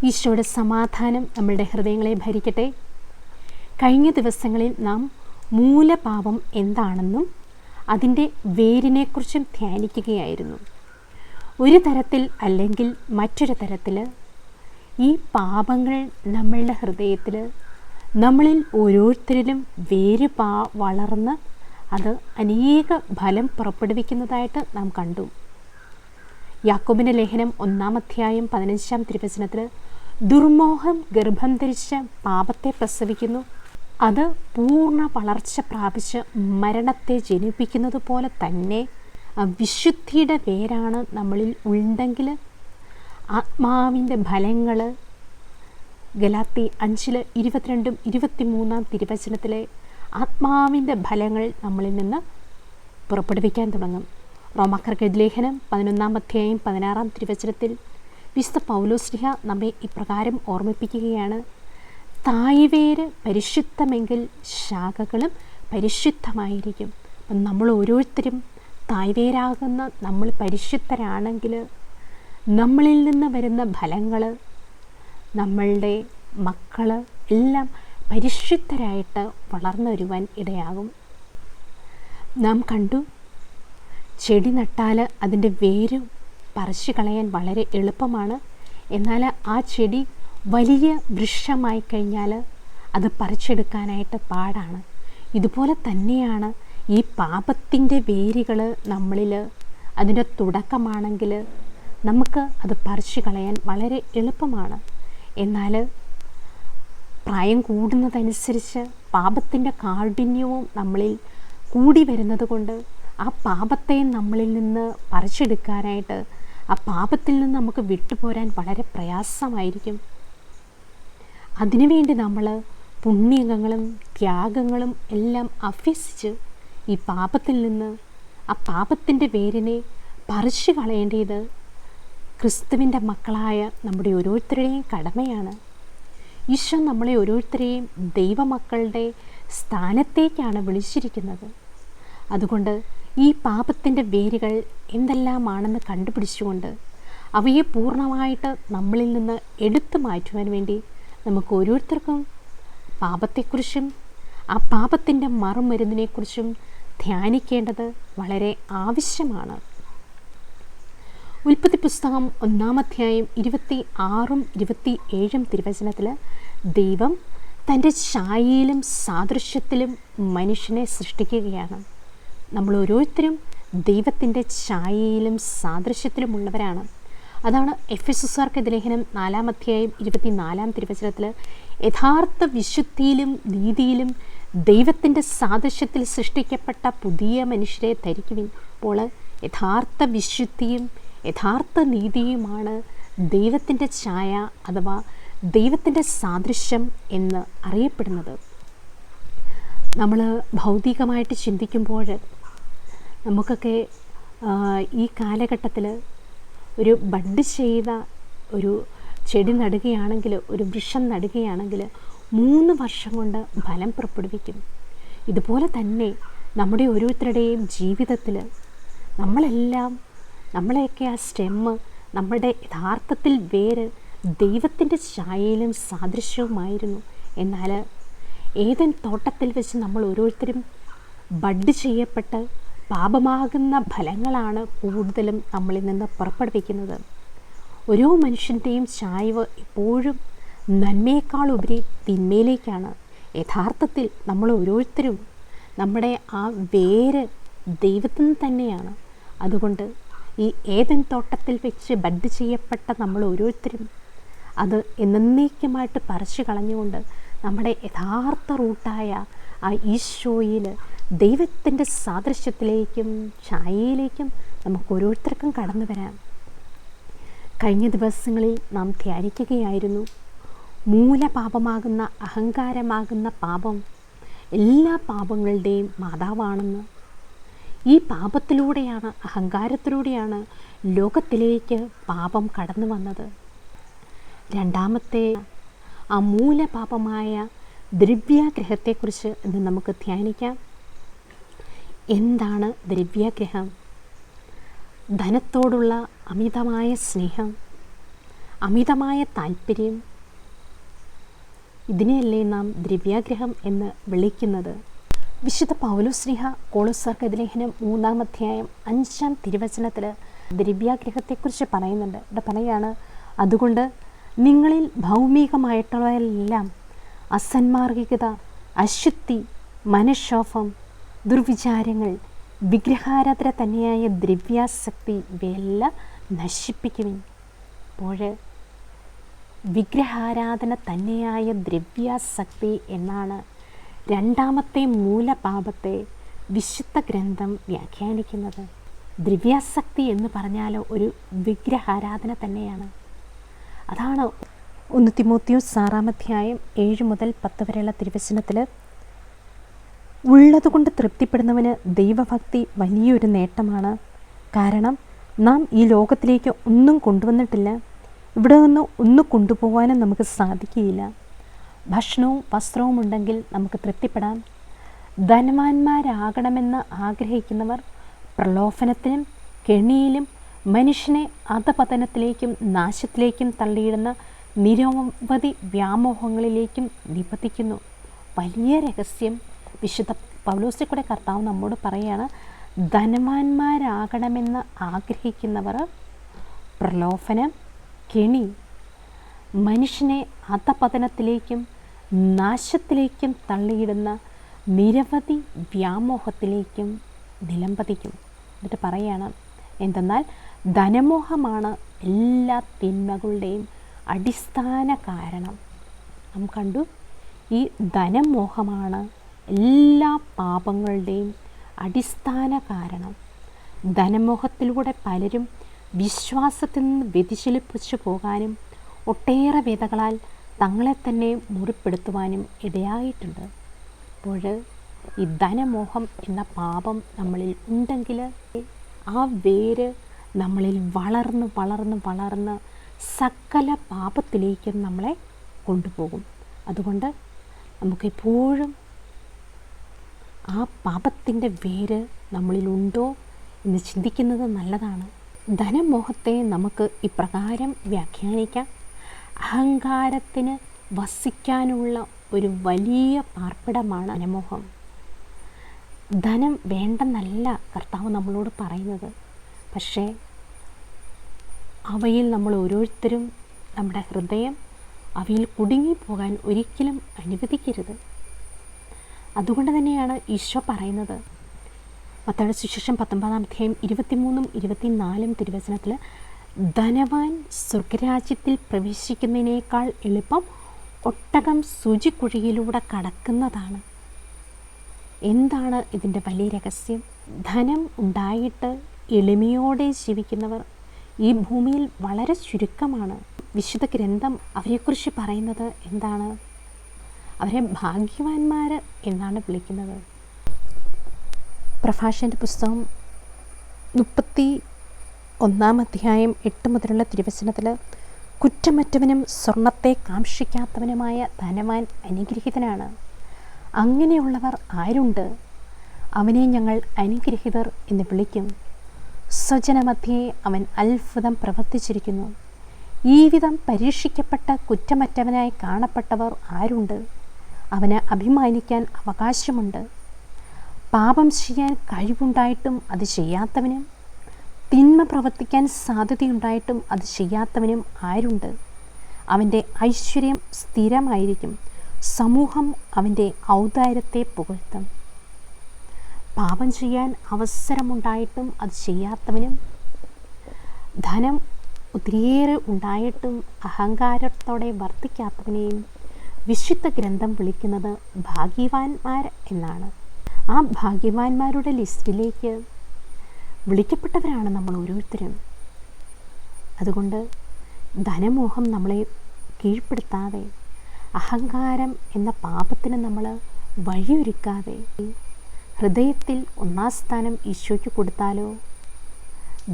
ഈശോയുടെ സമാധാനം നമ്മളുടെ ഹൃദയങ്ങളെ ഭരിക്കട്ടെ. കഴിഞ്ഞ ദിവസങ്ങളിൽ നാം മൂലപാപം എന്താണെന്നും അതിൻ്റെ വേരിനെക്കുറിച്ചും ധ്യാനിക്കുകയായിരുന്നു. ഒരു തരത്തിൽ അല്ലെങ്കിൽ മറ്റൊരു തരത്തിൽ ഈ പാപങ്ങൾ നമ്മളുടെ ഹൃദയത്തിൽ, നമ്മളിൽ ഓരോരുത്തരിലും വളർന്ന് അത് അനേക ഫലം പുറപ്പെടുവിക്കുന്നതായിട്ട് നാം കണ്ടു. യാക്കോബിൻ്റെ ലേഖനം 1-ാം അധ്യായം 15-ാം തിരുവചനത്തിൽ ദുർമോഹം ഗർഭം ധരിച്ച് പാപത്തെ പ്രസവിക്കുന്നു, അത് പൂർണ്ണ വളർച്ച പ്രാപിച്ച് മരണത്തെ ജനിപ്പിക്കുന്നത് പോലെ തന്നെ വിശുദ്ധിയുടെ വേരാണ് നമ്മളിൽ ഉണ്ടെങ്കിൽ ആത്മാവിൻ്റെ ഫലങ്ങൾ ഗലാത്തി 5:22-23 തിരുവചനത്തിലെ ആത്മാവിൻ്റെ ഫലങ്ങൾ നമ്മളിൽ നിന്ന് പുറപ്പെടുവിക്കാൻ തുടങ്ങും. റോമാക്കാർക്ക് ലേഖനം 11-ാം അധ്യായം 16-ാം തിരുവചനത്തിൽ വിശുദ്ധ പൗലോസ്ലീഹ നമ്മെ ഇപ്രകാരം ഓർമ്മിപ്പിക്കുകയാണ്: തായ്വേര് പരിശുദ്ധമെങ്കിൽ ശാഖകളും പരിശുദ്ധമായിരിക്കും. അപ്പം നമ്മൾ ഓരോരുത്തരും തായ്വേരാകുന്ന നമ്മൾ പരിശുദ്ധരാണെങ്കിൽ നമ്മളിൽ നിന്ന് വരുന്ന ഫലങ്ങൾ, നമ്മളുടെ മക്കൾ എല്ലാം പരിശുദ്ധരായിട്ട് വളർന്നു വരുവാൻ ഇടയാകും. നാം കണ്ടു, ചെടി നട്ടാൽ അതിൻ്റെ വേര് പറിച്ചു കളയാൻ വളരെ എളുപ്പമാണ്. എന്നാൽ ആ ചെടി വലിയ വൃക്ഷമായി കഴിഞ്ഞാൽ അത് പറിച്ചെടുക്കാനായിട്ട് പാടാണ്. ഇതുപോലെ തന്നെയാണ് ഈ പാപത്തിൻ്റെ വേരുകൾ നമ്മളിൽ അതിൻ്റെ തുടക്കമാണെങ്കിൽ നമുക്ക് അത് പറിച്ചു കളയാൻ വളരെ എളുപ്പമാണ്. എന്നാൽ പ്രായം കൂടുന്നതനുസരിച്ച് പാപത്തിൻ്റെ കാഠിന്യവും നമ്മളിൽ കൂടി വരുന്നത് കൊണ്ട് ആ പാപത്തെ നമ്മളിൽ നിന്ന് പറിച്ചെടുക്കാനായിട്ട്, ആ പാപത്തിൽ നിന്ന് നമുക്ക് വിട്ടുപോരാൻ വളരെ പ്രയാസമായിരിക്കും. അതിനുവേണ്ടി നമ്മൾ പുണ്യങ്ങളും ത്യാഗങ്ങളും എല്ലാം അഭ്യസിച്ച് ഈ പാപത്തിൽ നിന്ന്, ആ പാപത്തിൻ്റെ വേരിനെ പറിച്ചു കളയേണ്ടത് ക്രിസ്തുവിൻ്റെ മക്കളായ നമ്മുടെ ഓരോരുത്തരുടെയും കടമയാണ്. ഈശോ നമ്മളെ ഓരോരുത്തരെയും ദൈവമക്കളുടെ സ്ഥാനത്തേക്കാണ് വിളിച്ചിരിക്കുന്നത്. അതുകൊണ്ട് ഈ പാപത്തിൻ്റെ വേരുകൾ എന്തെല്ലാമാണെന്ന് കണ്ടുപിടിച്ചുകൊണ്ട് അവയെ പൂർണ്ണമായിട്ട് നമ്മളിൽ നിന്ന് എടുത്തു മാറ്റുവാൻ വേണ്ടി നമുക്ക് ഓരോരുത്തർക്കും പാപത്തെക്കുറിച്ചും ആ പാപത്തിൻ്റെ മറുമരുന്നിനെക്കുറിച്ചും ധ്യാനിക്കേണ്ടത് വളരെ ആവശ്യമാണ്. ഉൽപ്പത്തി പുസ്തകം 1-ാം അധ്യായം 26-27 തിരുവചനത്തിൽ ദൈവം തൻ്റെ ഛായയിലും സാദൃശ്യത്തിലും മനുഷ്യനെ സൃഷ്ടിക്കുകയാണ്. നമ്മൾ ഓരോരുത്തരും ദൈവത്തിൻ്റെ ഛായയിലും സാദൃശ്യത്തിലുമുള്ളവരാണ്. അതാണ് എഫെസൊസ്യർക്ക് ലേഖനം 4-ാം അധ്യായം 24-ാം തിരുവചനത്തിൽ യഥാർത്ഥ വിശുദ്ധിയിലും നീതിയിലും ദൈവത്തിൻ്റെ സാദൃശ്യത്തിൽ സൃഷ്ടിക്കപ്പെട്ട പുതിയ മനുഷ്യരെ ധരിക്കുവിൻ. അപ്പോൾ യഥാർത്ഥ വിശുദ്ധിയും യഥാർത്ഥ നീതിയുമാണ് ദൈവത്തിൻ്റെ ഛായ അഥവാ ദൈവത്തിൻ്റെ സാദൃശ്യം എന്ന് അറിയപ്പെടുന്നത്. നമ്മൾ ഭൗതികമായിട്ട് ചിന്തിക്കുമ്പോൾ നമുക്കൊക്കെ ഈ കാലഘട്ടത്തിൽ ഒരു ബഡ് ചെയ്ത ഒരു ചെടി നടുകയാണെങ്കിൽ, ഒരു വൃക്ഷം നടുകയാണെങ്കിൽ 3 വർഷം കൊണ്ട് ഫലം പുറപ്പെടുവിക്കും. ഇതുപോലെ തന്നെ നമ്മുടെ ഓരോരുത്തരുടെയും ജീവിതത്തിൽ നമ്മളെയൊക്കെ ആ സ്റ്റെമ്മ്, നമ്മുടെ യഥാർത്ഥത്തിൽ വേര് ദൈവത്തിൻ്റെ ഛായയിലും സാദൃശ്യവുമായിരുന്നു. എന്നാൽ ഏദൻ തോട്ടത്തിൽ വെച്ച് നമ്മൾ ഓരോരുത്തരും ബഡ് ചെയ്യപ്പെട്ട് പാപമാകുന്ന ഫലങ്ങളാണ് കൂടുതലും നമ്മളിൽ നിന്ന് പുറപ്പെടുവിക്കുന്നത്. ഓരോ മനുഷ്യൻ്റെയും ചായ്വ് എപ്പോഴും നന്മയേക്കാളുപരി തിന്മയിലേക്കാണ്. യഥാർത്ഥത്തിൽ നമ്മൾ ഓരോരുത്തരും നമ്മുടെ ആ വേര് ദൈവത്തിൽ നിന്ന് തന്നെയാണ്. അതുകൊണ്ട് ഈ ഏദൻ തോട്ടത്തിൽ വെച്ച് ബഡ് ചെയ്യപ്പെട്ട നമ്മൾ ഓരോരുത്തരും അത് എന്നേക്കുമായിട്ട് പറിച്ചു കളഞ്ഞുകൊണ്ട് നമ്മുടെ യഥാർത്ഥ റൂട്ടായ ആ ഈശോയിൽ ദൈവത്തിൻ്റെ സാദൃശ്യത്തിലേക്കും ഛായയിലേക്കും നമുക്ക് ഓരോരുത്തർക്കും കടന്നു വരാം. കഴിഞ്ഞ ദിവസങ്ങളിൽ നാം ധ്യാനിക്കുകയായിരുന്നു, മൂലപാപമാകുന്ന അഹങ്കാരമാകുന്ന പാപം എല്ലാ പാപങ്ങളുടെയും മാതാവാണെന്ന്. ഈ പാപത്തിലൂടെയാണ്, അഹങ്കാരത്തിലൂടെയാണ് ലോകത്തിലേക്ക് പാപം കടന്നു വന്നത്. രണ്ടാമത്തെ ആ മൂലപാപമായ ദ്രവ്യാഗ്രഹത്തെക്കുറിച്ച് ഇന്ന് നമുക്ക് ധ്യാനിക്കാം. എന്താണ് ദ്രവ്യാഗ്രഹം? ധനത്തോടുള്ള അമിതമായ സ്നേഹം, അമിതമായ താല്പര്യം, ഇതിനെയല്ലേ നാം ദ്രവ്യാഗ്രഹം എന്ന് വിളിക്കുന്നത്. വിശുദ്ധ പൗലോസ്ലീഹ കൊളോസ്യർക്ക് ലേഖനം 3-ാം അധ്യായം 5-ാം തിരുവചനത്തിൽ ദ്രവ്യാഗ്രഹത്തെക്കുറിച്ച് പറയുന്നുണ്ട്. ഇവിടെ പറയുകയാണ്, അതുകൊണ്ട് നിങ്ങളിൽ ഭൗമികമായിട്ടുള്ളവരെല്ലാം അസന്മാർഗികത, അശുദ്ധി, മനഃക്ഷോഭം, ദുർവിചാരങ്ങൾ, വിഗ്രഹാരാധന തന്നെയായ ദ്രവ്യാസക്തി ഇവയെല്ലാം നശിപ്പിക്കുവിൻ. അപ്പോൾ വിഗ്രഹാരാധന തന്നെയായ ദ്രവ്യാസക്തി എന്നാണ് രണ്ടാമത്തെ മൂലപാപത്തെ വിശുദ്ധ ഗ്രന്ഥം വ്യാഖ്യാനിക്കുന്നത്. ദ്രവ്യാസക്തി എന്ന് പറഞ്ഞാൽ ഒരു വിഗ്രഹാരാധന തന്നെയാണ്. അതാണ് 1 തിമോത്തിയോസ് 6-ാം അധ്യായം 7 മുതൽ 10 വരെയുള്ള തിരുവചനത്തിൽ, ഉള്ളതുകൊണ്ട് തൃപ്തിപ്പെടുന്നവന് ദൈവഭക്തി വലിയൊരു നേട്ടമാണ്. കാരണം നാം ഈ ലോകത്തിലേക്ക് ഒന്നും കൊണ്ടുവന്നിട്ടില്ല, ഇവിടെ നിന്ന് ഒന്നും കൊണ്ടുപോകാനും നമുക്ക് സാധിക്കുകയില്ല. ഭക്ഷണവും വസ്ത്രവും ഉണ്ടെങ്കിൽ നമുക്ക് തൃപ്തിപ്പെടാം. ധനവാന്മാരാകണമെന്ന് ആഗ്രഹിക്കുന്നവർ പ്രലോഭനത്തിനും കെണിയിലും മനുഷ്യനെ അധപതനത്തിലേക്കും നാശത്തിലേക്കും തള്ളിയിടുന്ന നിരവധി വ്യാമോഹങ്ങളിലേക്കും നിബന്ധിക്കുന്നു. വലിയ രഹസ്യം വിശുദ്ധ പൗലോസിൽ കൂടെ കർത്താവ് നമ്മോട് പറയുകയാണ്, ധനവാന്മാരാകണമെന്ന് ആഗ്രഹിക്കുന്നവർ പ്രലോഭനം, കെണി, മനുഷ്യനെ അധപതനത്തിലേക്കും നാശത്തിലേക്കും തള്ളിയിടുന്ന നിരവധി വ്യാമോഹത്തിലേക്കും നിലംപതിക്കും. എന്നിട്ട് പറയുകയാണ്, എന്തെന്നാൽ ധനമോഹമാണ് എല്ലാ തിന്മകളുടെയും അടിസ്ഥാന കാരണം. നാം കണ്ടു, ഈ ധനമോഹമാണ് എല്ലാ പാപങ്ങളുടെയും അടിസ്ഥാന കാരണം. ധനമോഹത്തിലൂടെ പലരും വിശ്വാസത്തിൽ നിന്ന് വ്യതിചലിപ്പിച്ചു പോകാനും ഒട്ടേറെ വേദകളാൽ തങ്ങളെ തന്നെ മുറിപ്പെടുത്തുവാനും ഇടയായിട്ടുണ്ട്. അപ്പോൾ ഈ ധനമോഹം എന്ന പാപം നമ്മളിൽ ഉണ്ടെങ്കിൽ ആ വേര് നമ്മളിൽ വളർന്ന് വളർന്ന് വളർന്ന് സകല പാപത്തിലേക്കും നമ്മളെ കൊണ്ടുപോകും. അതുകൊണ്ട് നമുക്കെപ്പോഴും ആ പാപത്തിൻ്റെ വേര് നമ്മളിലുണ്ടോ എന്ന് ചിന്തിക്കുന്നത് നല്ലതാണ്. ധനമോഹത്തെ നമുക്ക് ഇപ്രകാരം വ്യാഖ്യാനിക്കാം: അഹങ്കാരത്തിന് വസിക്കാനുള്ള ഒരു വലിയ പാർപ്പിടമാണ് ധനമോഹം. ധനം വേണ്ടെന്നല്ല കർത്താവ് നമ്മളോട് പറയുന്നത്, പക്ഷേ അവയിൽ നമ്മൾ ഓരോരുത്തരും നമ്മുടെ ഹൃദയം അവയിൽ കുടുങ്ങിപ്പോകാൻ ഒരിക്കലും അനുവദിക്കരുത്. അതുകൊണ്ട് തന്നെയാണ് ഈശോ പറയുന്നത്, മത്തായിയുടെ സുവിശേഷം 19-ാം അധ്യായം 23-24 തിരുവചനത്തിൽ, ധനവാൻ സ്വർഗരാജ്യത്തിൽ പ്രവേശിക്കുന്നതിനേക്കാൾ എളുപ്പം ഒട്ടകം ശുചിക്കുഴിയിലൂടെ കടക്കുന്നതാണ്. എന്താണ് ഇതിൻ്റെ വലിയ രഹസ്യം? ധനം ഉണ്ടായിട്ട് എളിമയോടെ ജീവിക്കുന്നവർ ഈ ഭൂമിയിൽ വളരെ ചുരുക്കമാണ്. വിശുദ്ധ ഗ്രന്ഥം അവരെക്കുറിച്ച് പറയുന്നത് എന്താണ്? അവരെ ഭാഗ്യവാന്മാർ എന്നാണ് വിളിക്കുന്നത്. പ്രഭാഷകൻ്റെ പുസ്തകം 31-ാം അധ്യായം 8 മുതലുള്ള തിരുവചനത്തിൽ, കുറ്റമറ്റവനും സ്വർണത്തെ കാക്ഷിക്കാത്തവനുമായ ധനവാൻ അനുഗ്രഹീതനാണ്. അങ്ങനെയുള്ളവർ ആരുണ്ട്? അവനെ ഞങ്ങൾ അനുഗ്രഹീതർ എന്ന് വിളിക്കും. സ്വജനമധ്യേ അവൻ അത്ഭുതം പ്രവർത്തിച്ചിരിക്കുന്നു. ഈ വിധം പരീക്ഷിക്കപ്പെട്ട കുറ്റമറ്റവനായി കാണപ്പെട്ടവർ ആരുണ്ട്? അവന് അഭിമാനിക്കാൻ അവകാശമുണ്ട്. പാപം ചെയ്യാൻ കഴിവുണ്ടായിട്ടും അത് ചെയ്യാത്തവനും തിന്മ പ്രവർത്തിക്കാൻ സാധ്യതയുണ്ടായിട്ടും അത് ചെയ്യാത്തവനും ആരുണ്ട്? അവൻ്റെ ഐശ്വര്യം സ്ഥിരമായിരിക്കും. സമൂഹം അവൻ്റെ ഔദാര്യത്തെ പുകഴ്ത്തും. പാപം ചെയ്യാൻ അവസരമുണ്ടായിട്ടും അത് ചെയ്യാത്തവനും ധനം ഒത്തിരിയേറെ ഉണ്ടായിട്ടും അഹങ്കാരത്തോടെ വർത്തിക്കാത്തവനെയും വിശുദ്ധ ഗ്രന്ഥം വിളിക്കുന്നത് ഭാഗ്യവാന്മാർ എന്നാണ്. ആ ഭാഗ്യവാന്മാരുടെ ലിസ്റ്റിലേക്ക് വിളിക്കപ്പെട്ടവരാണ് നമ്മൾ ഓരോരുത്തരും. അതുകൊണ്ട് ധനമോഹം നമ്മളെ കീഴ്പ്പെടുത്താതെ, അഹങ്കാരം എന്ന പാപത്തിന് നമ്മൾ വഴിയൊരുക്കാതെ, ഹൃദയത്തിൽ 1-ാം സ്ഥാനം ഈശോയ്ക്ക് കൊടുത്താലോ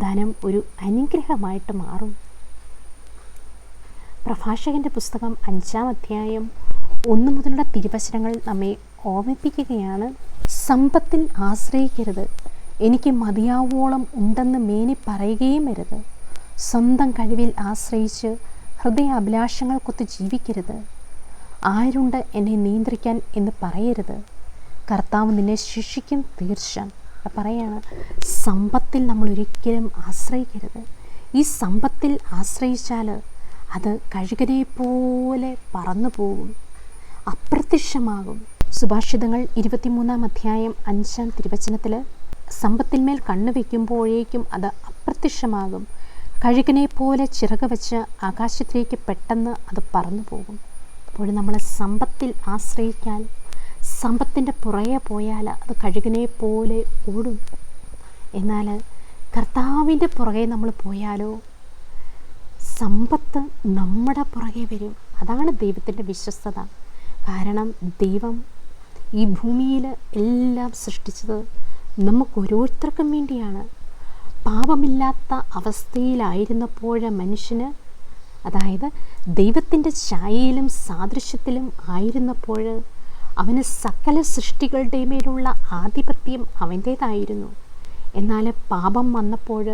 ധനം ഒരു അനുഗ്രഹമായിട്ട് മാറും. പ്രഭാഷകൻ്റെ പുസ്തകം 5-ാം അധ്യായം 1 മുതലുള്ള തിരുവചനങ്ങൾ നമ്മെ ഓർമ്മിപ്പിക്കുകയാണ്: സമ്പത്തിൽ ആശ്രയിക്കരുത്, എനിക്ക് മതിയാവോളം ഉണ്ടെന്ന് മേനി പറയുകയും അരുത്. സ്വന്തം കഴിവിൽ ആശ്രയിച്ച് ഹൃദയ അഭിലാഷങ്ങൾക്കൊത്ത് ജീവിക്കരുത്. ആരുണ്ട് എന്നെ നിയന്ത്രിക്കാൻ എന്ന് പറയരുത്. കർത്താവ് നിന്നെ ശിക്ഷിക്കും തീർച്ച. പറയാണ്, സമ്പത്തിൽ നമ്മൾ ഒരിക്കലും ആശ്രയിക്കരുത്. ഈ സമ്പത്തിൽ ആശ്രയിച്ചാൽ അത് കഴുകനെ പോലെ പറന്നു പോകും, അപ്രത്യക്ഷമാകും. സുഭാഷിതങ്ങൾ 23-ാം അധ്യായം 5-ാം തിരുവചനത്തിൽ സമ്പത്തിന്മേൽ കണ്ണു വയ്ക്കുമ്പോഴേക്കും അത് അപ്രത്യക്ഷമാകും, കഴുകനെ പോലെ ചിറക് വെച്ച് ആകാശത്തിലേക്ക് പെട്ടെന്ന് അത് പറന്നു പോകും. അപ്പോൾ നമ്മൾ സമ്പത്തിൽ ആശ്രയിക്കാൻ, സമ്പത്തിൻ്റെ പുറകെ പോയാൽ അത് കഴുകനെ പോലെ ഓടും. എന്നാൽ കർത്താവിൻ്റെ പുറകെ നമ്മൾ പോയാലോ സമ്പത്ത് നമ്മുടെ പുറകെ വരും. അതാണ് ദൈവത്തിൻ്റെ വിശ്വസ്തത. കാരണം ദൈവം ഈ ഭൂമിയിൽ എല്ലാം സൃഷ്ടിച്ചത് നമുക്ക് ഓരോരുത്തർക്കും വേണ്ടിയാണ്. പാപമില്ലാത്ത അവസ്ഥയിലായിരുന്നപ്പോൾ മനുഷ്യന്, അതായത് ദൈവത്തിൻ്റെ ഛായയിലും സാദൃശ്യത്തിലും ആയിരുന്നപ്പോൾ അവന് സകല സൃഷ്ടികളുടെ മേലുള്ള ആധിപത്യം അവൻ്റേതായിരുന്നു. എന്നാൽ പാപം വന്നപ്പോൾ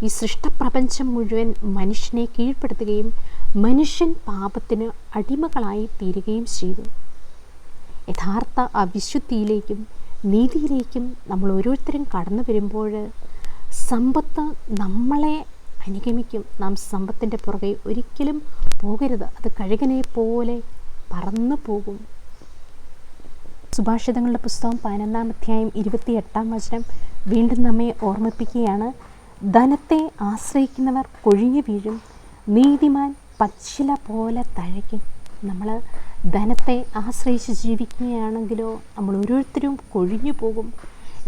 ഈ സൃഷ്ടപ്രപഞ്ചം മുഴുവൻ മനുഷ്യനെ കീഴ്പ്പെടുത്തുകയും മനുഷ്യൻ പാപത്തിന് അടിമകളായി തീരുകയും ചെയ്തു. യഥാർത്ഥ ആ വിശുദ്ധിയിലേക്കും നീതിയിലേക്കും നമ്മൾ ഓരോരുത്തരും കടന്നു വരുമ്പോൾ സമ്പത്ത് നമ്മളെ അനുഗമിക്കും. നാം സമ്പത്തിൻ്റെ പുറകെ ഒരിക്കലും പോകരുത്. അത് കഴുകനെ പോലെ പറന്നു പോകും. സുഭാഷിതങ്ങളുടെ പുസ്തകം 11-ാം അധ്യായം 28-ാം വചനം വീണ്ടും നമ്മെ ഓർമ്മിപ്പിക്കുകയാണ്, ധനത്തെ ആശ്രയിക്കുന്നവർ കൊഴിഞ്ഞു വീഴും, നീതിമാൻ പച്ചില പോലെ തഴയ്ക്കും. നമ്മൾ ധനത്തെ ആശ്രയിച്ച് ജീവിക്കുകയാണെങ്കിലോ നമ്മൾ ഓരോരുത്തരും കൊഴിഞ്ഞു പോകും.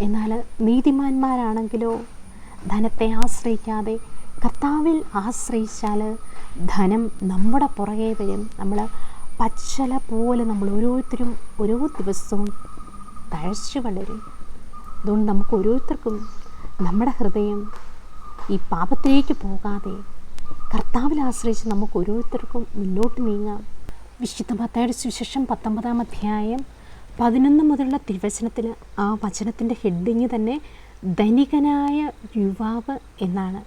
എന്നാൽ നീതിമാന്മാരാണെങ്കിലോ ധനത്തെ ആശ്രയിക്കാതെ കർത്താവിൽ ആശ്രയിച്ചാൽ ധനം നമ്മുടെ പുറകെ വരും. നമ്മൾ പച്ചില പോലെ നമ്മൾ ഓരോരുത്തരും ഓരോ ദിവസവും തഴച്ചു വളരും. അതുകൊണ്ട് നമുക്ക് ഓരോരുത്തർക്കും നമ്മുടെ ഹൃദയം ഈ പാപത്തിലേക്ക് പോകാതെ കർത്താവിൽ ആശ്രയിച്ച് നമുക്ക് ഓരോരുത്തർക്കും മുന്നോട്ട് നീങ്ങാം. വിശുദ്ധ മത്തായിയുടെ സുവിശേഷം 19-ാം അധ്യായം 11 മുതലുള്ള തിരുവചനത്തിൽ ആ വചനത്തിൻ്റെ ഹെഡിങ് തന്നെ ധനികനായ യുവാവ് എന്നാണ്.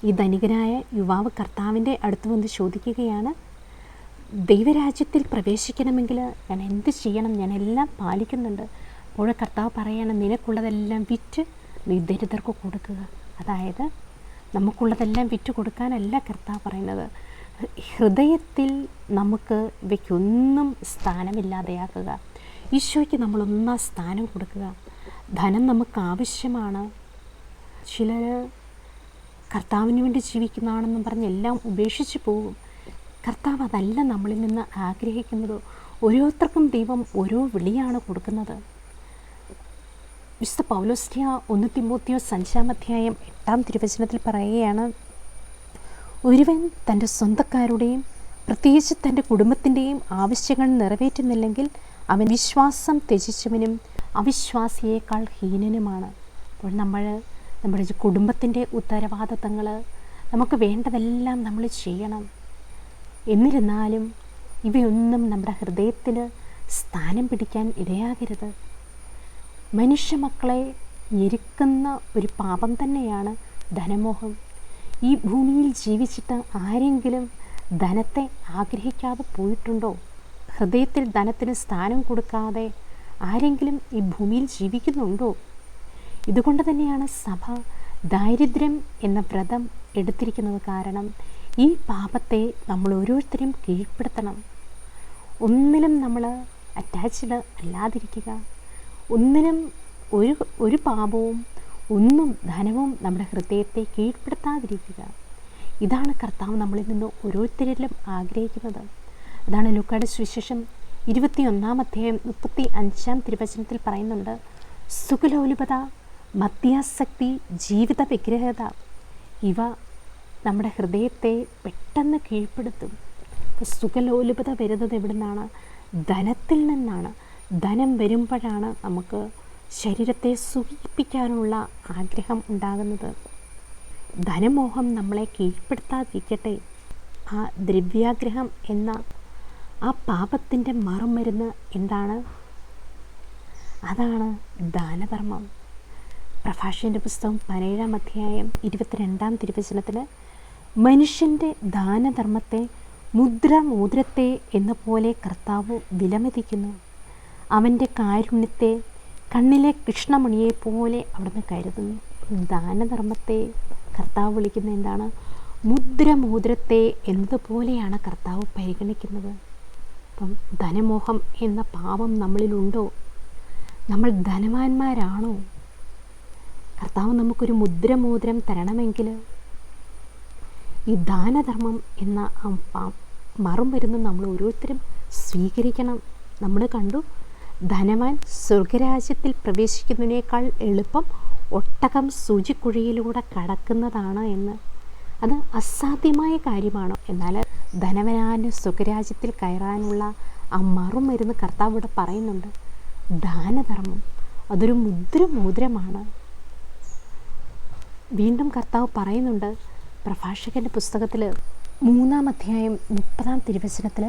ഈ ധനികനായ യുവാവ് കർത്താവിൻ്റെ അടുത്ത് വന്ന് ചോദിക്കുകയാണ്, ദൈവരാജ്യത്തിൽ പ്രവേശിക്കണമെങ്കിൽ ഞാൻ എന്ത് ചെയ്യണം? ഞാൻ എല്ലാം പാലിക്കുന്നുണ്ട്. അപ്പോൾ കർത്താവ് പറയാണ്, നിനക്കുള്ളതെല്ലാം വിറ്റ് നീ ദരിദ്രർക്ക് കൊടുക്കുക. അതായത് നമുക്കുള്ളതെല്ലാം വിറ്റ് കൊടുക്കാനല്ല കർത്താവ് പറയുന്നത്, ഹൃദയത്തിൽ നമുക്ക് ഇവയ്ക്കൊന്നും സ്ഥാനമില്ലാതെയാക്കുക. ഈശോയ്ക്ക് നമ്മളൊന്നാം സ്ഥാനം കൊടുക്കുക. ധനം നമുക്ക് ആവശ്യമാണ്. ചിലർ കർത്താവിന് വേണ്ടി ജീവിക്കുന്നതാണെന്നും പറഞ്ഞ് എല്ലാം ഉപേക്ഷിച്ച് പോകും. കർത്താവ് അതല്ല നമ്മളിൽ നിന്ന് ആഗ്രഹിക്കുന്നത്. ഓരോരുത്തർക്കും ദൈവം ഓരോ വിളിയാണ് കൊടുക്കുന്നത്. വിശുദ്ധ പൗലോസ്ലീഹ 1 തിമോത്തിയോസ് 5-ാം അധ്യായം 8-ാം തിരുവചനത്തിൽ പറയുകയാണ്, ഒരുവൻ തൻ്റെ സ്വന്തക്കാരുടെയും പ്രത്യേകിച്ച് തൻ്റെ കുടുംബത്തിൻ്റെയും ആവശ്യങ്ങൾ നിറവേറ്റുന്നില്ലെങ്കിൽ അവൻ വിശ്വാസം ത്യജിച്ചവനും അവിശ്വാസിയേക്കാൾ ഹീനനുമാണ്. അപ്പോൾ നമ്മുടെ കുടുംബത്തിൻ്റെ ഉത്തരവാദിത്തങ്ങൾ, നമുക്ക് വേണ്ടതെല്ലാം നമ്മൾ ചെയ്യണം. എന്നിരുന്നാലും ഇവയൊന്നും നമ്മുടെ ഹൃദയത്തിന് സ്ഥാനം പിടിക്കാൻ ഇടയാകരുത്. മനുഷ്യമക്കളെ ഞെരുക്കുന്ന ഒരു പാപം തന്നെയാണ് ധനമോഹം. ഈ ഭൂമിയിൽ ജീവിച്ചിട്ട് ആരെങ്കിലും ധനത്തെ ആഗ്രഹിക്കാതെ പോയിട്ടുണ്ടോ? ഹൃദയത്തിൽ ധനത്തിന് സ്ഥാനം കൊടുക്കാതെ ആരെങ്കിലും ഈ ഭൂമിയിൽ ജീവിക്കുന്നുണ്ടോ? ഇതുകൊണ്ട് തന്നെയാണ് സഭ ദാരിദ്ര്യം എന്ന വ്രതം എടുത്തിരിക്കുന്നത്. കാരണം ഈ പാപത്തെ നമ്മൾ ഓരോരുത്തരും കീഴ്പ്പെടുത്തണം. ഒന്നിലും നമ്മൾ അറ്റാച്ച്ഡ് അല്ലാതിരിക്കുക. ഒന്നിനും ഒരു പാപവും ഒന്നും ധനവും നമ്മുടെ ഹൃദയത്തെ കീഴ്പ്പെടുത്താതിരിക്കുക. ഇതാണ് കർത്താവ് നമ്മളിൽ നിന്ന് ഓരോരുത്തരിലും ആഗ്രഹിക്കുന്നത്. അതാണ് ലൂക്കായുടെ സുവിശേഷം 21-ാം അധ്യായം 35-ാം തിരുവചനത്തിൽ പറയുന്നുണ്ട്, സുഖലോലുപത, മദ്യാസക്തി, ജീവിത വിഗ്രഹത ഇവ നമ്മുടെ ഹൃദയത്തെ പെട്ടെന്ന് കീഴ്പ്പെടുത്തും. സുഖലോലുപത വരുന്നത് എവിടെ നിന്നാണ്? ധനത്തിൽ നിന്നാണ്. ധനം വരുമ്പോഴാണ് നമുക്ക് ശരീരത്തെ സുഖിപ്പിക്കാനുള്ള ആഗ്രഹം ഉണ്ടാകുന്നത്. ധനമോഹം നമ്മളെ കീഴ്പ്പെടുത്താതിരിക്കട്ടെ. ആ ദ്രവ്യാഗ്രഹം എന്ന ആ പാപത്തിൻ്റെ മറുമരുന്ന് എന്താണ്? അതാണ് ദാനധർമ്മം. പ്രഭാഷകൻ്റെ പുസ്തകം 17-ാം അധ്യായം 22-ാം തിരുവചനത്തിൽ മനുഷ്യൻ്റെ ദാനധർമ്മത്തെ മുദ്രത്തെ എന്ന പോലെ കർത്താവ് വിലമതിക്കുന്നു. അവൻ്റെ കാരുണ്യത്തെ കണ്ണിലെ കൃഷ്ണമണിയെ പോലെ അവിടുന്ന് കരുതുന്നു. ദാനധർമ്മത്തെ കർത്താവ് വിളിക്കുന്ന എന്താണ്? മുദ്രത്തെ എന്നതുപോലെയാണ് കർത്താവ് പരിഗണിക്കുന്നത്. അപ്പം ധനമോഹം എന്ന പാപം നമ്മളിലുണ്ടോ? നമ്മൾ ധനവാന്മാരാണോ? കർത്താവ് നമുക്കൊരു മുദ്രം തരണമെങ്കിൽ ഈ ദാനധർമ്മം എന്ന മറുമരുന്ന് നമ്മൾ ഓരോരുത്തരും സ്വീകരിക്കണം. നമ്മൾ കണ്ടു, ധനവാൻ സ്വർഗരാജ്യത്തിൽ പ്രവേശിക്കുന്നതിനേക്കാൾ എളുപ്പം ഒട്ടകം സൂചിക്കുഴിയിലൂടെ കടക്കുന്നതാണ് എന്ന്. അത് അസാധ്യമായ കാര്യമാണ്. എന്നാൽ ധനവാന് സ്വർഗരാജ്യത്തിൽ കയറാനുള്ള ആ മറുമരുന്ന് കർത്താവ് ഇവിടെ പറയുന്നുണ്ട്. ദാനധർമ്മം അതൊരു മുദ്രമാണ്. വീണ്ടും കർത്താവ് പറയുന്നുണ്ട് പ്രഭാഷകൻ്റെ പുസ്തകത്തിൽ 3-ാം അധ്യായം 30-ാം തിരുവചനത്തിൽ,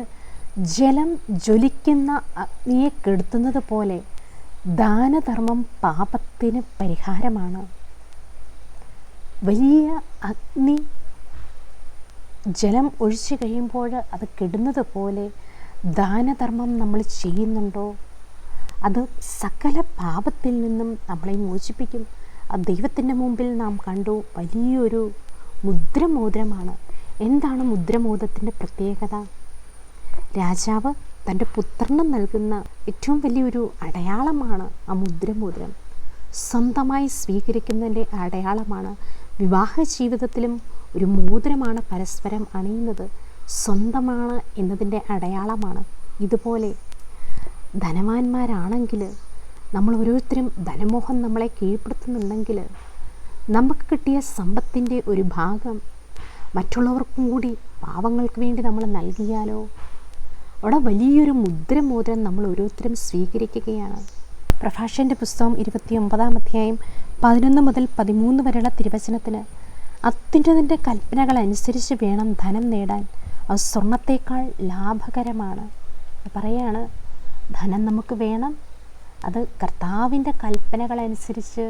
ജലം ജ്വലിക്കുന്ന അഗ്നിയെ കെടുത്തുന്നത് പോലെ ദാനധർമ്മം പാപത്തിന് പരിഹാരമാണ്. വലിയ അഗ്നി ജലം ഒഴിച്ചു കഴിയുമ്പോൾ അത് കെടുന്നത് പോലെ ദാനധർമ്മം നമ്മൾ ചെയ്യുന്നുണ്ടോ? അത് സകല പാപത്തിൽ നിന്നും നമ്മളെ മോചിപ്പിക്കും. ആ ദൈവത്തിൻ്റെ മുമ്പിൽ നാം കണ്ടു വലിയൊരു മുദ്രമോതിരമാണ്. എന്താണ് മുദ്രമോതിരത്തിൻ്റെ പ്രത്യേകത? രാജാവ് തൻ്റെ പുത്രന് നൽകുന്ന ഏറ്റവും വലിയൊരു അടയാളമാണ് ആ മുദ്രമോതിരം. സ്വന്തമായി സ്വീകരിക്കുന്നതിൻ്റെ അടയാളമാണ്. വിവാഹ ജീവിതത്തിലും ഒരു മോതിരമാണ് പരസ്പരം അണിയുന്നത്. സ്വന്തമാണ് എന്നതിൻ്റെ അടയാളമാണ്. ഇതുപോലെ ധനവാന്മാരാണെങ്കിൽ, നമ്മൾ ഓരോരുത്തരും ധനമോഹം നമ്മളെ കീഴ്പ്പെടുത്തുന്നുണ്ടെങ്കിൽ, നമുക്ക് കിട്ടിയ സമ്പത്തിൻ്റെ ഒരു ഭാഗം മറ്റുള്ളവർക്കും കൂടി പാവങ്ങൾക്ക് വേണ്ടി നമ്മൾ നൽകിയാലോ? അവിടെ വലിയൊരു മുദ്രമോതിരം നമ്മൾ ഓരോരുത്തരും സ്വീകരിക്കുകയാണ്. പ്രഭാഷകൻ്റെ പുസ്തകം 29-ാം അധ്യായം 11 മുതൽ 13 വരെയുള്ള തിരുവചനത്തിന്, അത്യുന്നതൻ്റെ കൽപ്പനകൾ അനുസരിച്ച് വേണം ധനം നേടാൻ, അത് സ്വർണത്തേക്കാൾ ലാഭകരമാണ്. പറയാണ്, ധനം നമുക്ക് വേണം, അത് കർത്താവിൻ്റെ കൽപ്പനകളനുസരിച്ച്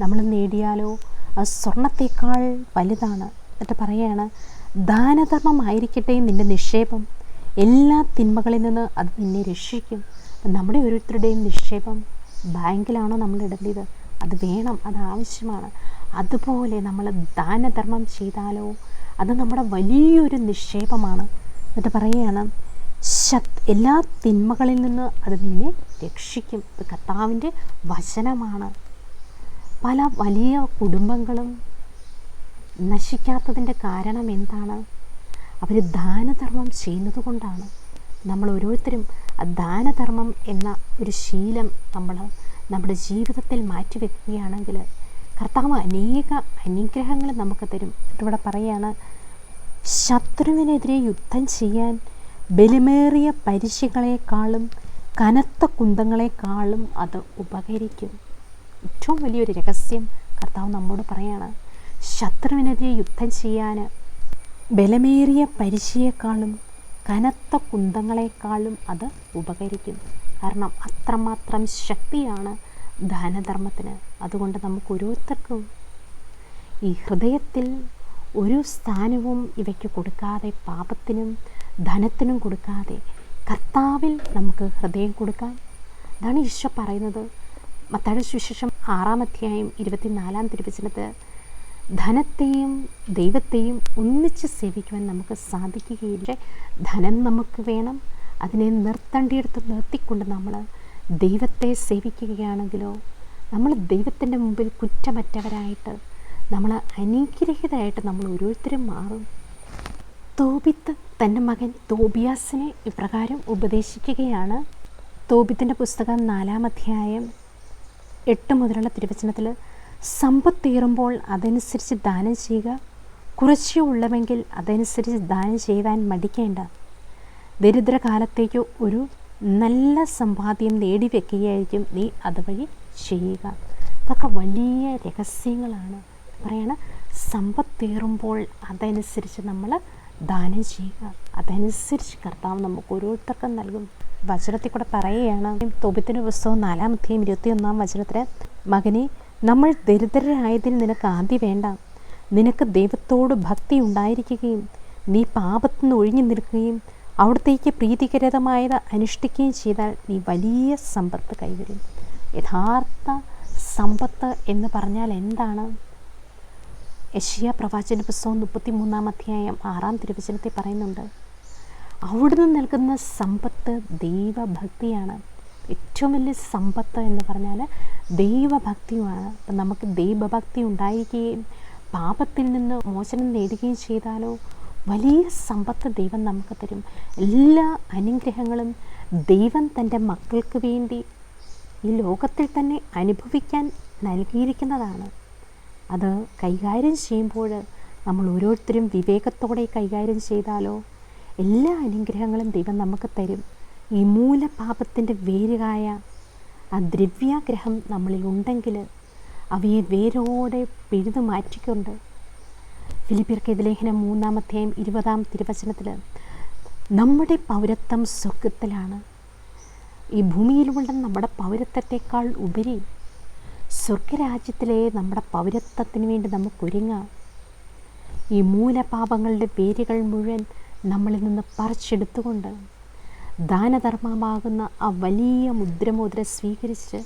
നമ്മൾ നേടിയാലോ അത് സ്വർണത്തേക്കാൾ വലുതാണ്. എന്നിട്ട് പറയാണ്, ദാനധർമ്മമായിരിക്കട്ടെ നിൻ്റെ നിക്ഷേപം, എല്ലാ തിന്മകളിൽ നിന്ന് അത് നിന്നെ രക്ഷിക്കും. നമ്മുടെ ഓരോരുത്തരുടെയും നിക്ഷേപം ബാങ്കിലാണോ നമ്മൾ ഇടേണ്ടത്? അത് വേണം, അത് ആവശ്യമാണ്. അതുപോലെ നമ്മൾ ദാനധർമ്മം ചെയ്താലോ അത് നമ്മുടെ വലിയൊരു നിക്ഷേപമാണ്. എന്നിട്ട് പറയുകയാണ്, എല്ലാ തിന്മകളിൽ നിന്ന് അത് നിന്നെ രക്ഷിക്കും. ഇത് കർത്താവിൻ്റെ വചനമാണ്. പല വലിയ കുടുംബങ്ങളും നശിക്കാത്തതിൻ്റെ കാരണം എന്താണ്? അവർ ദാനധർമ്മം ചെയ്യുന്നത് കൊണ്ടാണ്. നമ്മൾ ഓരോരുത്തരും ആ ദാനധർമ്മം എന്ന ഒരു ശീലം നമ്മുടെ ജീവിതത്തിൽ മാറ്റിവെക്കുകയാണെങ്കിൽ കർത്താവ് അനേക അനുഗ്രഹങ്ങൾ നമുക്ക് തരും. ഇവിടെ പറയാണ്, ശത്രുവിനെതിരെ യുദ്ധം ചെയ്യാൻ ബലമേറിയ പരിചകളെക്കാളും കനത്ത കുന്തങ്ങളെക്കാളും അത് ഉപകരിക്കും. ഏറ്റവും വലിയൊരു രഹസ്യം കർത്താവ് നമ്മോട് പറയാണ്, ശത്രുവിനെതിരെ യുദ്ധം ചെയ്യാൻ ബലമേറിയ പരിചയേക്കാളും കനത്ത കുന്തങ്ങളെക്കാളും അത് ഉപകരിക്കും. കാരണം അത്രമാത്രം ശക്തിയാണ് ദാനധർമ്മത്തിന്. അതുകൊണ്ട് നമുക്ക് ഓരോരുത്തർക്കും ഈ ഹൃദയത്തിൽ ഒരു സ്ഥാനവും ഇവയ്ക്ക് കൊടുക്കാതെ, പാപത്തിനും ധനത്തിനും കൊടുക്കാതെ കർത്താവിൽ നമുക്ക് ഹൃദയം കൊടുക്കാം. അതാണ് ഈശോ പറയുന്നത്. മത്തായിയുടെ സുവിശേഷം 6-ാം അധ്യായം 24-ാം തിരുവചനത്തിൽ, ധനത്തെയും ദൈവത്തെയും ഒന്നിച്ച് സേവിക്കുവാൻ നമുക്ക് സാധിക്കുകയില്ല. ധനം നമുക്ക് വേണം, അതിനെ നിർത്തേണ്ടിയെടുത്ത് നമ്മൾ ദൈവത്തെ സേവിക്കുകയാണെങ്കിലോ നമ്മൾ ദൈവത്തിൻ്റെ മുമ്പിൽ കുറ്റമറ്റവരായിട്ട്, നമ്മൾ അനുഗ്രഹിതരായിട്ട് നമ്മൾ ഓരോരുത്തരും മാറും. തോബിത്ത് തൻ്റെ മകൻ തോബിയാസിനെ ഇപ്രകാരം ഉപദേശിക്കുകയാണ്. തോബിത്തിൻ്റെ പുസ്തകം 4-ാം അധ്യായം 8 മുതലുള്ള തിരുവചനത്തിൽ, സമ്പത്തേറുമ്പോൾ അതനുസരിച്ച് ദാനം ചെയ്യുക, കുറച്ചേ ഉള്ളവെങ്കിൽ അതനുസരിച്ച് ദാനം ചെയ്യുവാൻ മടിക്കേണ്ട. ദരിദ്രകാലത്തേക്ക് ഒരു നല്ല സമ്പാദ്യം നേടിവെക്കുകയായിരിക്കും നീ അതുവഴി ചെയ്യുക. ഇതൊക്കെ വലിയ രഹസ്യങ്ങളാണ്. പറയണ, സമ്പത്തേറുമ്പോൾ അതനുസരിച്ച് നമ്മൾ ദാനം ചെയ്യുക, അതനുസരിച്ച് കർത്താവ് നമുക്ക് ഓരോരുത്തർക്കും നൽകും. വചനത്തിൽ കൂടെ പറയുകയാണ്. തോബിത്തിൻ്റെ പുസ്തകം 4-ാം അധ്യായം 21-ാം വചനത്തിൽ, മകനെ, നമ്മൾ ദരിദ്രരായതിന് നിനക്ക് ആദ്യം വേണ്ട, നിനക്ക് ദൈവത്തോട് ഭക്തി ഉണ്ടായിരിക്കുകയും നീ പാപത്തിൽ നിന്ന് ഒഴിഞ്ഞു നിൽക്കുകയും അവിടത്തേക്ക് പ്രീതികരമായത് അനുഷ്ഠിക്കുകയും ചെയ്താൽ നീ വലിയ സമ്പത്ത് കൈവരും. യഥാർത്ഥ സമ്പത്ത് എന്ന് പറഞ്ഞാൽ എന്താണ്? യെശയ്യാ പ്രവാചകന്റെ പുസ്തകം 33 അധ്യായം 6 തിരുവചനത്തിൽ പറയുന്നുണ്ട്, അവിടുന്ന് നൽകുന്ന സമ്പത്ത് ദൈവഭക്തിയാണ്. ഏറ്റവും വലിയ സമ്പത്ത് എന്ന് പറഞ്ഞാൽ ദൈവഭക്തിയുമാണ്. അപ്പം നമുക്ക് ദൈവഭക്തി ഉണ്ടായിരിക്കുകയും പാപത്തിൽ നിന്ന് മോചനം നേടുകയും ചെയ്താലോ വലിയ സമ്പത്ത് ദൈവം നമുക്ക് തരും. എല്ലാ അനുഗ്രഹങ്ങളും ദൈവം തൻ്റെ മക്കൾക്ക് വേണ്ടി ഈ ലോകത്തിൽ തന്നെ അനുഭവിക്കാൻ നൽകിയിരിക്കുന്നതാണ്. അത് കൈകാര്യം ചെയ്യുമ്പോൾ നമ്മൾ ഓരോരുത്തരും വിവേകത്തോടെ കൈകാര്യം ചെയ്താലോ എല്ലാ അനുഗ്രഹങ്ങളും ദൈവം നമുക്ക് തരും. ഈ മൂലപാപത്തിൻ്റെ വേരുകായ ആ ദ്രവ്യാഗ്രഹം നമ്മളിൽ ഉണ്ടെങ്കിൽ അവയെ വേരോടെ പിഴുതു മാറ്റിക്കൊണ്ട് ഫിലിപ്പിയർക്ക് ലേഖനം 3 അധ്യായം 20 തിരുവചനത്തിൽ നമ്മുടെ പൗരത്വം സ്വർഗത്തിലാണ്. ഈ ഭൂമിയിലുള്ള നമ്മുടെ പൗരത്വത്തെക്കാൾ ഉപരി സ്വർഗരാജ്യത്തിലെ നമ്മുടെ പൗരത്വത്തിന് വേണ്ടി നമുക്കൊരുങ്ങാം. ഈ മൂലപാപങ്ങളുടെ വേരുകൾ മുഴുവൻ നമ്മളിൽ നിന്ന് പറിച്ചെടുത്തുകൊണ്ട് ദാനധർമ്മമാകുന്ന ആ വലിയ മുദ്ര സ്വീകരിച്ച്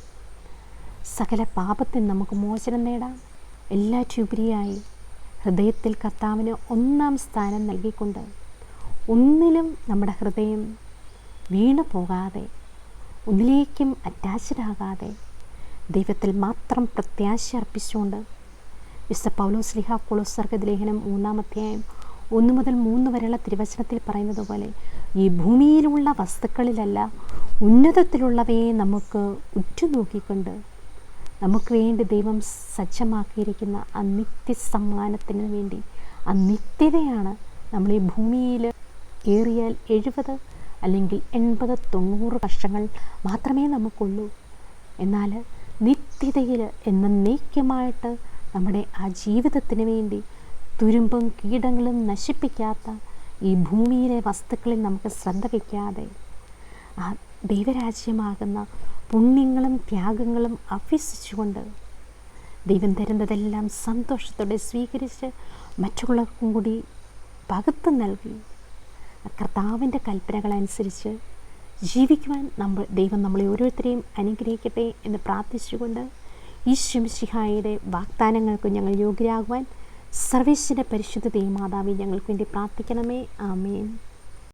സകല പാപത്തിൽ നമുക്ക് മോചനം നേടാം. എല്ലാറ്റുപരിയായി ഹൃദയത്തിൽ കർത്താവിന് 1 സ്ഥാനം നൽകിക്കൊണ്ട് ഒന്നിലും നമ്മുടെ ഹൃദയം വീണു പോകാതെ ഒന്നിലേക്കും അറ്റാച്ച്ഡാകാതെ ദൈവത്തിൽ മാത്രം പ്രത്യാശ അർപ്പിച്ചുകൊണ്ട് വിശുദ്ധ പൗലോസ് കൊളോസ്യർക്ക് ലേഖനം 3 അധ്യായം 1 മുതൽ 3 വരെയുള്ള തിരുവചനത്തിൽ പറയുന്നത് പോലെ ഈ ഭൂമിയിലുള്ള വസ്തുക്കളിലല്ല ഉന്നതത്തിലുള്ളവയെ നമുക്ക് ഉറ്റുനോക്കിക്കൊണ്ട് നമുക്ക് വേണ്ടി ദൈവം സജ്ജമാക്കിയിരിക്കുന്ന ആ നിത്യസമ്മാനത്തിന് വേണ്ടി, ആ നിത്യതയാണ് നമ്മൾ ഈ ഭൂമിയിൽ ഏറിയാൽ 70 അല്ലെങ്കിൽ 80 90 വർഷങ്ങൾ മാത്രമേ നമുക്കുള്ളൂ. എന്നാൽ നിത്യതയിൽ എന്നേക്കുമായിട്ട് നമ്മുടെ ആ ജീവിതത്തിന് വേണ്ടി തുരുമ്പും കീടങ്ങളും നശിപ്പിക്കാത്ത ഈ ഭൂമിയിലെ വസ്തുക്കളിൽ നമുക്ക് ശ്രദ്ധ വയ്ക്കാതെ ആ ദൈവരാജ്യമാകുന്ന പുണ്യങ്ങളും ത്യാഗങ്ങളും അഭ്യസിച്ചുകൊണ്ട് ദൈവം തരുന്നതെല്ലാം സന്തോഷത്തോടെ സ്വീകരിച്ച് മറ്റുള്ളവർക്കും കൂടി പകുത്ത് നൽകി കർത്താവിൻ്റെ കൽപ്പനകളനുസരിച്ച് ജീവിക്കുവാൻ ദൈവം നമ്മളെ ഓരോരുത്തരെയും അനുഗ്രഹിക്കട്ടെ എന്ന് പ്രാർത്ഥിച്ചുകൊണ്ട് ഈശോ മിശിഹായുടെ വാഗ്ദാനങ്ങൾക്ക് ഞങ്ങൾ യോഗ്യരാകുവാൻ സർവേശ്വര പരിശുദ്ധ ദൈവമാതാവേ ഞങ്ങൾക്ക് വേണ്ടി പ്രാർത്ഥിക്കണമേ. ആമേൻ.